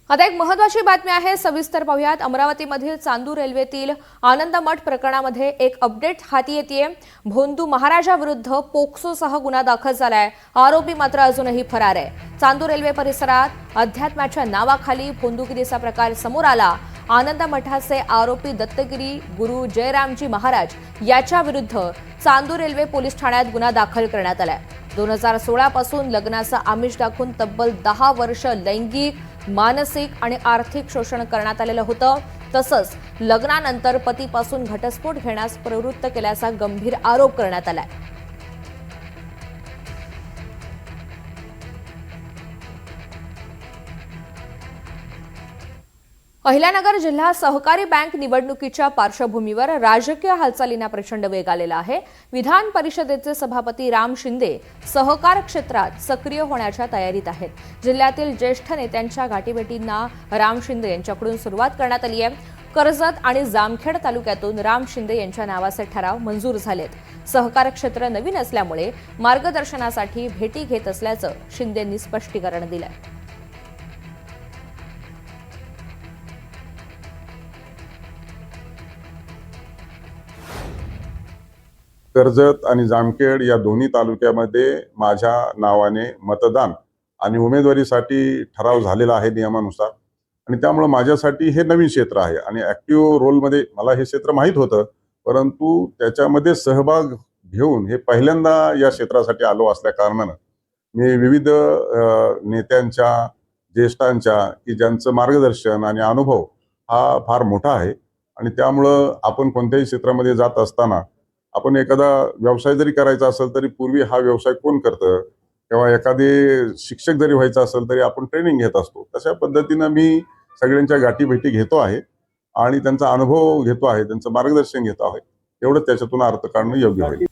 आता एक महत्त्वाची बातमी आहे, सविस्तर पाहूयात। अमरावतीमधील चांदूर रेल्वेतील आनंद मठ प्रकरणामध्ये एक अपडेट हाती येतेय। भोंदू महाराजा विरुद्ध पोक्सोसह गुन्हा दाखल झालाय। आरोपी मात्र अजूनही फरार आहे। चांदूर रेल्वे परिसरात अध्यात्माच्या नावाखाली भोंदूगिरीचा प्रकार समोर आला। आनंद मठाचे आरोपी दत्तगिरी गुरु जयरामजी महाराज याच्या विरुद्ध चांदूर रेल्वे पोलीस ठाण्यात गुन्हा दाखल करण्यात आलाय। 2016 पासून लग्नाचं आमिष दाखवून तब्बल 10 वर्ष लैंगिक, मानसिक आणि आर्थिक शोषण करण्यात आलेलं होतं। तसंच लग्नानंतर पतीपासून घटस्फोट घेण्यास प्रवृत्त केल्याचा गंभीर आरोप करण्यात आलाय। अहिल्यानगर जिल्हा सहकारी बँक निवडणुकीच्या पार्श्वभूमीवर राजकीय हालचालींना प्रचंड वेग आलेला आहे। विधान परिषदेचे सभापती राम शिंदे सहकार क्षेत्रात सक्रिय होण्याच्या तयारीत आहेत। जिल्ह्यातील ज्येष्ठ नेत्यांच्या गाठीभेटींना राम शिंदे यांच्याकडून सुरुवात करण्यात आली आहे। कर्जत आणि जामखेड तालुक्यातून राम शिंदे यांच्या नावाचे ठराव मंजूर झालेत। सहकार क्षेत्र नवीन असल्यामुळे मार्गदर्शनासाठी भेटी घेत असल्याचं शिंदेंनी स्पष्टीकरण दिलंय। कर्जत आणि जामखेड या दोन्ही तालुक्यामध्ये माझ्या नावाने मतदान आणि उमेदवारीसाठी ठराव झालेला आहे नियमानुसार, आणि त्यामुळे माझ्यासाठी हे नवीन क्षेत्र आहे आणि ॲक्टिव्ह रोलमध्ये मला हे क्षेत्र माहीत होतं, परंतु त्याच्यामध्ये सहभाग घेऊन हे पहिल्यांदा या क्षेत्रासाठी आलो असल्या कारणानं मी विविध नेत्यांच्या, ज्येष्ठांच्या की ज्यांचं मार्गदर्शन आणि अनुभव हा फार मोठा आहे, आणि त्यामुळं आपण कोणत्याही क्षेत्रामध्ये जात असताना आपण एखादा व्यवसाय जरी करायचा असेल तरी पूर्वी हा व्यवसाय कोण करतं, किंवा एखादे शिक्षक जरी व्हायचं असेल तरी आपण ट्रेनिंग घेत असतो। तशा पद्धतीनं मी सगळ्यांच्या गाठीभेटी घेतो आहे आणि त्यांचा अनुभव घेतो आहे, त्यांचं मार्गदर्शन घेतो आहे। एवढंच त्याच्यातून अर्थ काढणं योग्य होईल।